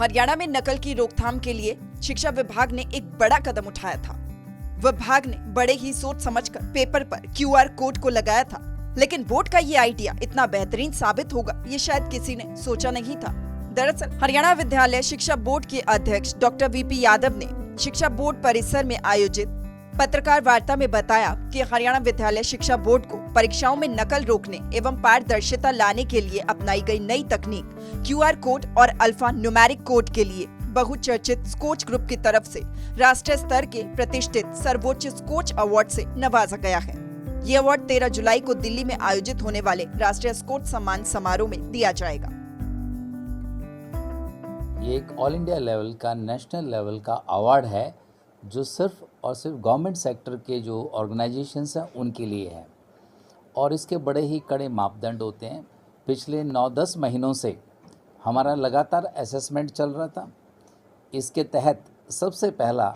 हरियाणा में नकल की रोकथाम के लिए शिक्षा विभाग ने एक बड़ा कदम उठाया था। विभाग ने बड़े ही सोच समझकर पेपर पर QR कोड को लगाया था, लेकिन बोर्ड का ये आइडिया इतना बेहतरीन साबित होगा ये शायद किसी ने सोचा नहीं था। दरअसल हरियाणा विद्यालय शिक्षा बोर्ड के अध्यक्ष डॉक्टर VP यादव ने शिक्षा बोर्ड परिसर में आयोजित पत्रकार वार्ता में बताया कि हरियाणा विद्यालय शिक्षा बोर्ड को परीक्षाओं में नकल रोकने एवं पारदर्शिता लाने के लिए अपनाई गई नई तकनीक QR कोड और अल्फा न्यूमेरिक कोड के लिए बहुचर्चित स्कोच ग्रुप की तरफ से राष्ट्रीय स्तर के प्रतिष्ठित सर्वोच्च स्कोच अवार्ड से नवाजा गया है। ये अवार्ड 13 जुलाई को दिल्ली में आयोजित होने वाले राष्ट्रीय स्कोच सम्मान समारोह में दिया जाएगा। ये एक ऑल इंडिया लेवल का, नेशनल लेवल का अवार्ड है जो सिर्फ और सिर्फ गवर्नमेंट सेक्टर के जो ऑर्गेनाइजेशंस हैं उनके लिए है और इसके बड़े ही कड़े मापदंड होते हैं। पिछले 9-10 महीनों से हमारा लगातार असेसमेंट चल रहा था। इसके तहत सबसे पहला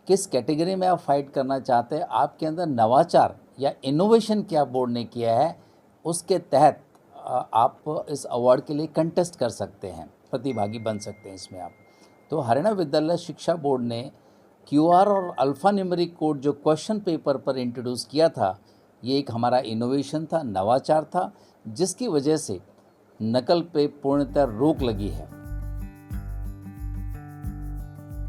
किस कैटेगरी में आप फाइट करना चाहते हैं, आपके अंदर नवाचार या इनोवेशन क्या बोर्ड ने किया है, उसके तहत आप इस अवार्ड के लिए कंटेस्ट कर सकते हैं, प्रतिभागी बन सकते हैं इसमें आप। तो हरियाणा विद्यालय शिक्षा बोर्ड ने QR और अल्फा न्यूमेरिक कोड जो क्वेश्चन पेपर पर इंट्रोड्यूस किया था, ये एक हमारा इनोवेशन था, नवाचार था, जिसकी वजह से नकल पे पूर्णतः रोक लगी है।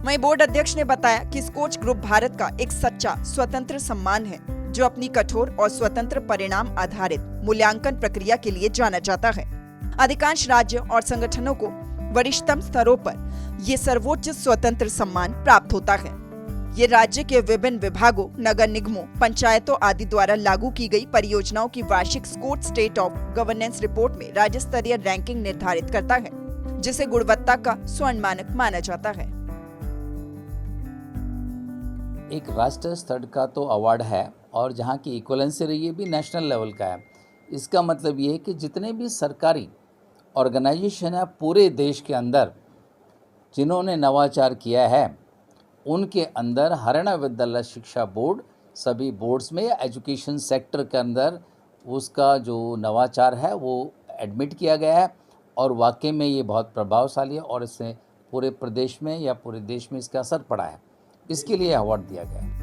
वहीं बोर्ड अध्यक्ष ने बताया कि स्कोच ग्रुप भारत का एक सच्चा स्वतंत्र सम्मान है जो अपनी कठोर और स्वतंत्र परिणाम आधारित मूल्यांकन प्रक्रिया के लिए जाना जाता है। अधिकांश राज्य और संगठनों को वरिष्ठतम स्तरों पर ये सर्वोच्च स्वतंत्र सम्मान प्राप्त होता है। ये राज्य के विभिन्न विभागों, नगर निगमों, पंचायतों आदि द्वारा लागू की गई परियोजनाओं की वार्षिक Skoch state of governance report में राज्य स्तरीय रैंकिंग निर्धारित करता है, जिसे गुणवत्ता का स्वर्ण मानक माना जाता है। एक राष्ट्रीय स्तर का तो अवार्ड है और जहाँ की इक्वलेंसी रही है भी नेशनल लेवल का है। इसका मतलब ये है कि जितने भी सरकारी ऑर्गेनाइजेशन है पूरे देश के अंदर जिन्होंने नवाचार किया है, उनके अंदर हरियाणा विद्यालय शिक्षा बोर्ड सभी बोर्ड्स में या एजुकेशन सेक्टर के अंदर उसका जो नवाचार है वो एडमिट किया गया है और वाकई में ये बहुत प्रभावशाली है और इससे पूरे प्रदेश में या पूरे देश में इसका असर पड़ा है। इसके लिए अवार्ड दिया गया है।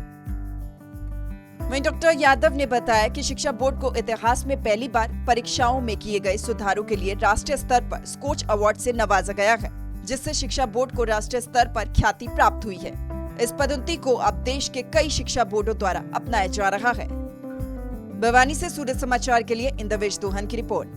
वहीं डॉक्टर यादव ने बताया कि शिक्षा बोर्ड को इतिहास में पहली बार परीक्षाओं में किए गए सुधारों के लिए राष्ट्रीय स्तर पर स्कोच अवार्ड से नवाजा गया है, जिससे शिक्षा बोर्ड को राष्ट्रीय स्तर पर ख्याति प्राप्त हुई है। इस पद्धति को अब देश के कई शिक्षा बोर्डों द्वारा अपनाया जा रहा है। भिवानी से सूरज समाचार के लिए इंद्रवेश दोहन की रिपोर्ट।